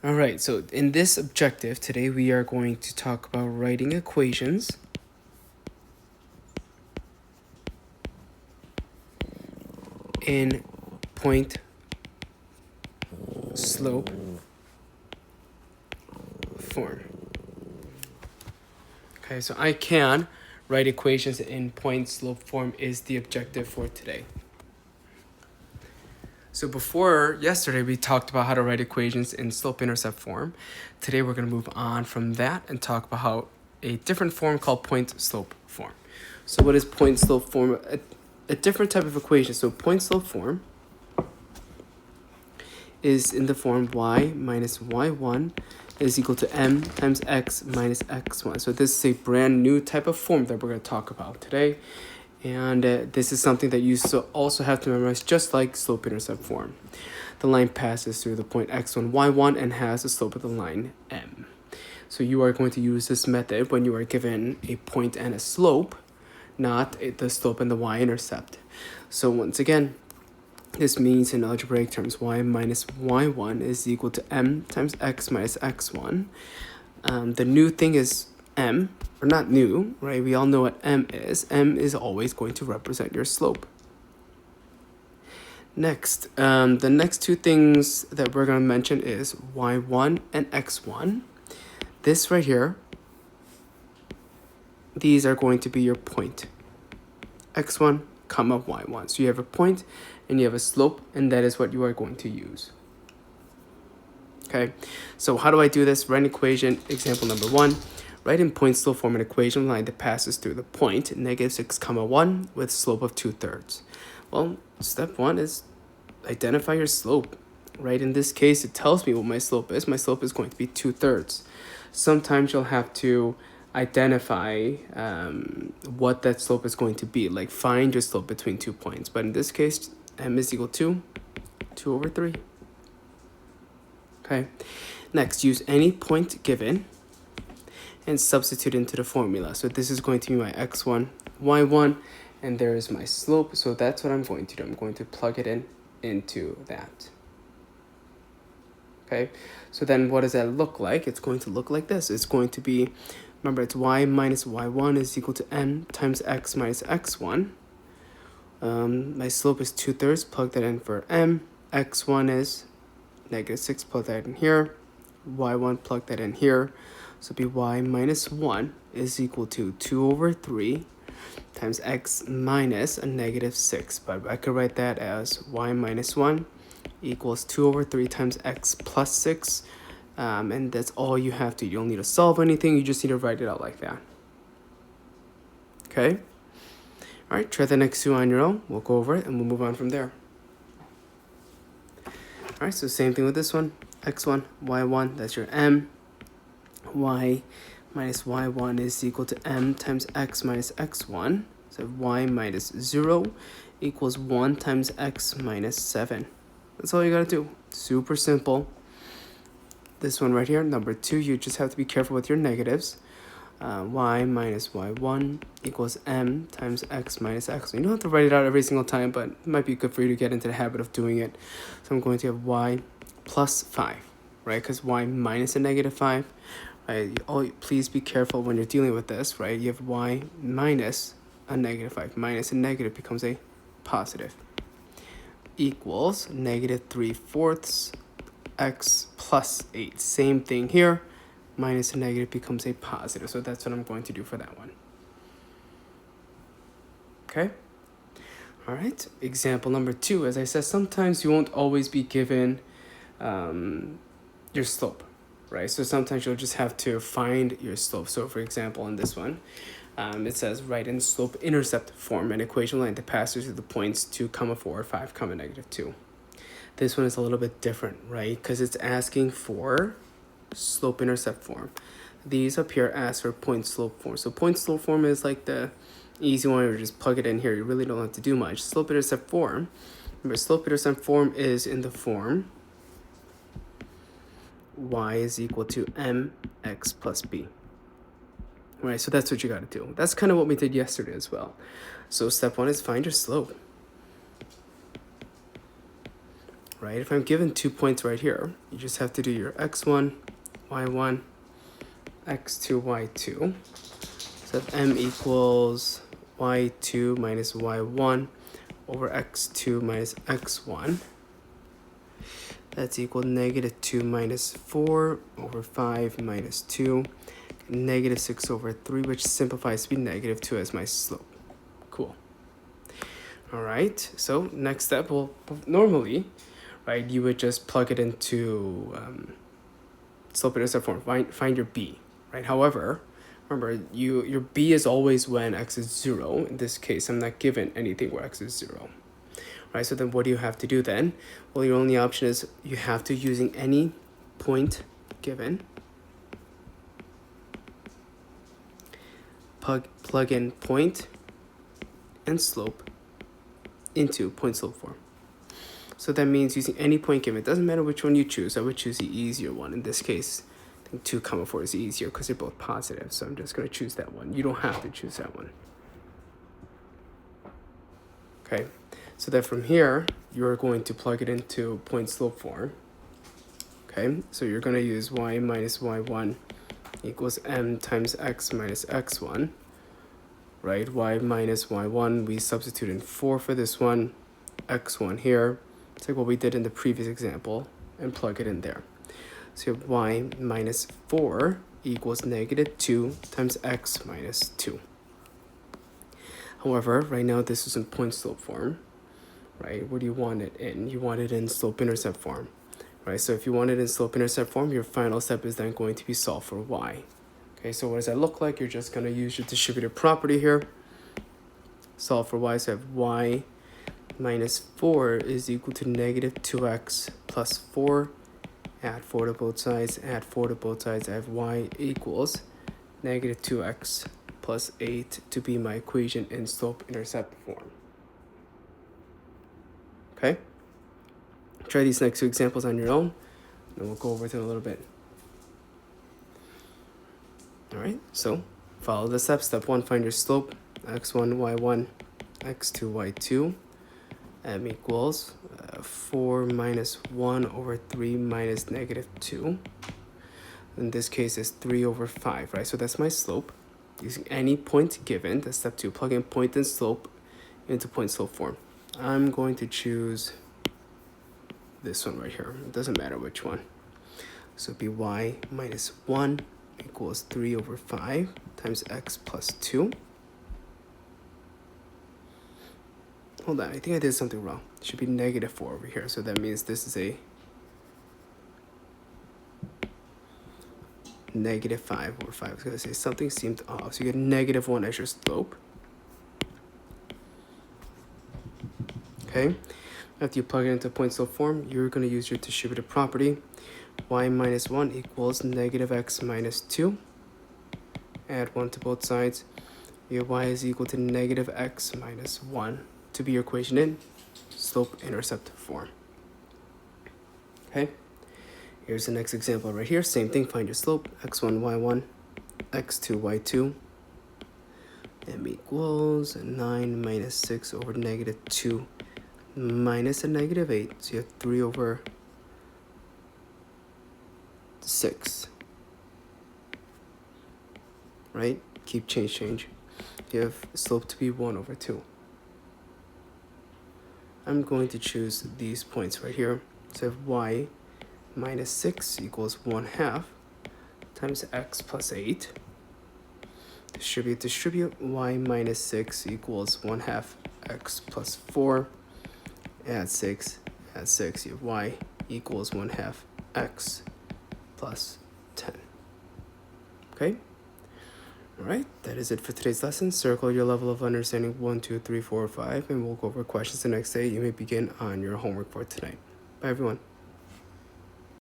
All right, so in this objective today, we are going to talk about writing equations in point slope form. Okay, so I can write equations in point slope form is the objective for today. So before yesterday, we talked about how to write equations in slope-intercept form. Today, we're going to move on from that and talk about how a different form called point-slope form. So what is point-slope form? A different type of equation. So point-slope form is in the form y minus y1 is equal to m times x minus x1. So this is a brand new type of form that we're going to talk about today. And this is something that you also have to memorize, just like slope-intercept form. The line passes through the point x1, y1, and has the slope of the line m. So you are going to use this method when you are given a point and a slope, not the slope and the y-intercept. So once again, this means in algebraic terms, y minus y1 is equal to m times x minus x1. The new thing is m, or not new, right? We all know what m is. M is always going to represent your slope. Next, the next two things that we're going to mention is y1 and x1. This right here, these are going to be your point. x1, comma y1. So you have a point and you have a slope, and that is what you are going to use. Okay, so how do I do this? Write an equation, example number 1. Write in point slope form an equation line that passes through the point negative 6 comma 1 with slope of 2/3. Well, step 1 is identify your slope. Right, in this case, it tells me what my slope is. My slope is going to be 2/3. Sometimes you'll have to identify what that slope is going to be, like find your slope between 2 points. But in this case, m is equal to 2/3. Okay, next, use any point given and substitute into the formula. So this is going to be my x1, y1, and there is my slope. So that's what I'm going to do. I'm going to plug it into that. Okay, so then what does that look like? It's going to look like this. It's going to be, remember, it's y minus y1 is equal to m times x minus x1. My slope is 2/3. Plug that in for m. X1 is negative 6. Plug that in here. Y1, plug that in here. So it'll be y minus 1 is equal to 2/3 times x minus a negative 6. But I could write that as y minus 1 equals 2/3 times x plus 6. And that's all you have to. You don't need to solve anything. You just need to write it out like that. Okay? All right, try the next two on your own. We'll go over it and we'll move on from there. All right, so same thing with this one. x1, y1, that's your m. Y minus y1 is equal to m times x minus x1. So y minus 0 equals 1 times x minus 7. That's all you gotta do. Super simple. This one right here, number 2, you just have to be careful with your negatives. Y minus y1 equals m times x minus x. You don't have to write it out every single time, but it might be good for you to get into the habit of doing it. So I'm going to have y plus 5, right? Because y minus a negative 5. Right? Please be careful when you're dealing with this, right? You have y minus a negative 5. Minus a negative becomes a positive. Equals negative 3/4 x plus 8. Same thing here. Minus a negative becomes a positive. So that's what I'm going to do for that one. Okay? All right. Example number 2. As I said, sometimes you won't always be given your slope, right? So sometimes you'll just have to find your slope. So for example, in this one, it says write in slope-intercept form an equation line that passes through the points 2, 4, 5, negative 2. This one is a little bit different, right? Because it's asking for slope-intercept form. These up here ask for point-slope form. So point-slope form is like the easy one, or just plug it in here. You really don't have to do much. Slope-intercept form, remember, slope-intercept form is in the form y is equal to mx plus b. Right, so that's what you got to do. That's kind of what we did yesterday as well. So step 1 is find your slope. right? If I'm given 2 points right here, you just have to do your x1, y1, x2, y2. So if m equals y2 minus y1 over x2 minus x1, that's equal to negative 2 minus 4 over 5 minus 2, negative 6 over 3, which simplifies to be negative 2 as my slope. Cool. All right, so next step, well, normally, right, you would just plug it into slope-intercept form, find your b, right? However, remember, your b is always when x is 0. In this case, I'm not given anything where x is 0. Right, so then what do you have to do then? Well, your only option is you have to using any point given, plug in point and slope into point slope form. So that means using any point given, it doesn't matter which one you choose. I would choose the easier one. In this case, I think 2, 4 is easier because they're both positive. So I'm just going to choose that one. You don't have to choose that one. Okay, so that from here, you're going to plug it into point slope form. Okay, so you're going to use y minus y1 equals m times x minus x1. Right, y minus y1, we substitute in 4 for this one, x1 here. It's like what we did in the previous example, and plug it in there. So you have y minus 4 equals negative 2 times x minus 2. However, right now this is in point slope form, right? What do you want it in? You want it in slope-intercept form, right? So if you want it in slope-intercept form, your final step is then going to be solve for y. Okay, so what does that look like? You're just going to use your distributive property here. Solve for y, so I have y minus 4 is equal to negative 2x plus 4. Add 4 to both sides, add 4 to both sides. I have y equals negative 2x plus 8 to be my equation in slope-intercept form. Okay? Try these next 2 examples on your own, and we'll go over them a little bit. All right, so follow the steps. Step 1, find your slope, x1, y1, x2, y2. M equals 4 minus 1 over 3 minus negative 2. In this case, it's 3 over 5, right? So that's my slope. Using any point given, that's step 2. Plug in point and slope into point slope form. I'm going to choose this one right here. It doesn't matter which one. So it'd be y minus 1 equals 3 over 5 times x plus 2. Hold on, I think I did something wrong. It should be negative 4 over here. So that means this is a negative 5 over 5. I was going to say something seemed off. So you get negative 1 as your slope. Okay, after you plug it into point slope form, you're going to use your distributive property. Y minus 1 equals negative x minus 2. Add 1 to both sides. Your y is equal to negative x minus 1 to be your equation in slope-intercept form. Okay, here's the next example right here. Same thing, find your slope, x1, y1, x2, y2. M equals 9 minus 6 over negative 2 minus a negative 8. So you have 3 over 6. Right? Keep change. You have slope to be 1 over 2. I'm going to choose these points right here. So I have y minus 6 equals 1/2 times x plus 8. Distribute. Y minus 6 equals 1/2 x plus 4. Add 6. You have y equals 1/2 x plus 10. Okay? Alright, that is it for today's lesson. Circle your level of understanding 1, 2, 3, 4, 5, and we'll go over questions the next day. You may begin on your homework for tonight. Bye, everyone.